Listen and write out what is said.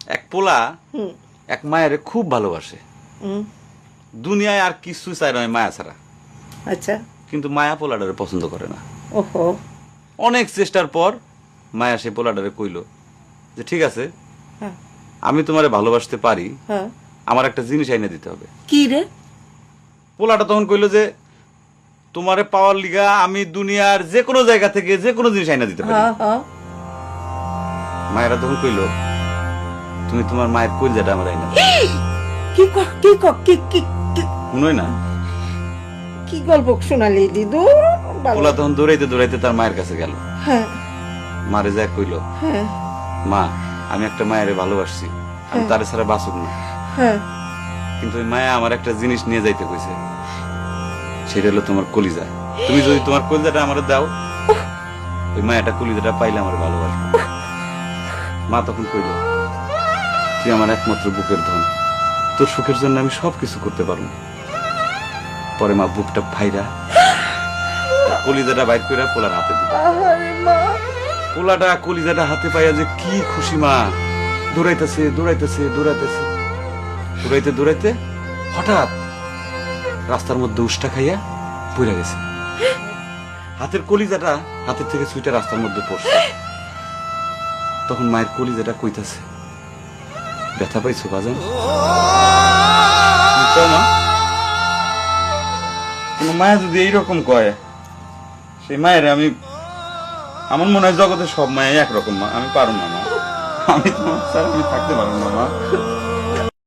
এক পোলা এক মায়ের খুব ভালোবাসে, দুনিয়ায় আর কিছু চাই নয় মায়া ছাড়া। আচ্ছা। কিন্তু মায়া পোলাডারে পছন্দ করে না। ওহো। অনেক চেষ্টার পর মায়া সে পোলাডারে কইল যে ঠিক আছে, হ্যাঁ। আমি তোমারে ভালোবাসতে পারি, হ্যাঁ। আমার একটা জিনিস আইনে দিতে হবে। কি রে? পোলাটা তখন কইল যে তোমারে পাওয়ার লিগা আমি দুনিয়ার যে কোনো জায়গা থেকে যে কোনো জিনিস আইনা দিতে পারি। হ্যাঁ হ্যাঁ। মায়েরা তখন কইল তুমি তোমার মায়ের কলজাটা আমার আইনা দাও। কি ক- কি ক- কি কি কি- শুনোই না, কি গল্প শোনালি দিদু? পোলা তখন দৌড়াইতে দৌড়াইতে তার মায়ের কাছে গেল। হ্যাঁ মারে যায় কইল হ্যাঁ মা, আমি একটা মায়ের ভালোবাসছি, আমি তারে ছাড়া বাঁচুক না, হ্যাঁ। কিন্তু ওই মায়া আমার একটা জিনিস নিয়ে যাইতে কইছে, সেটা হলো তোমার কলিজা। তুমি যদি তোমার কলিজাটা আমারে দাও, ওই মায়াটা কলিজাটা পাইলে আমার ভালোবাসবে। মা তখন কইল তুই আমার একমাত্র বুকের ধন, তোর সুখের জন্য আমি সবকিছু করতে পারবো। পরে মা বুকটা ফাইরা কলিজাটা বাইর কইরা পোলার হাতে দিল। আহারে মা। পোলাটা কলিজাটা হাতে পাইয়া যে কি খুশি, মা দৌড়াইতেছে দৌড়াইতেছে দৌড়াইতেছে, দৌড়াইতে দৌড়াইতে হঠাৎ রাস্তার মধ্যে উষ্টা খাইয়া পড়ে গেছে। হাতের কলিজাটা হাতের থেকে ছুইটা রাস্তার মধ্যে পড়ছে। তখন মায়ের কলিজাটা কইতাছে ব্যথা পাইছো বাজান? মা, কোন মায়া যদি এইরকম কয়, সেই মায়ের আমি, আমার মনে হয় জগতের সব মায়া একরকম। মা আমি পারবো না, মা আমি তোমার ছাড়া আমি থাকতে পারবো না। মা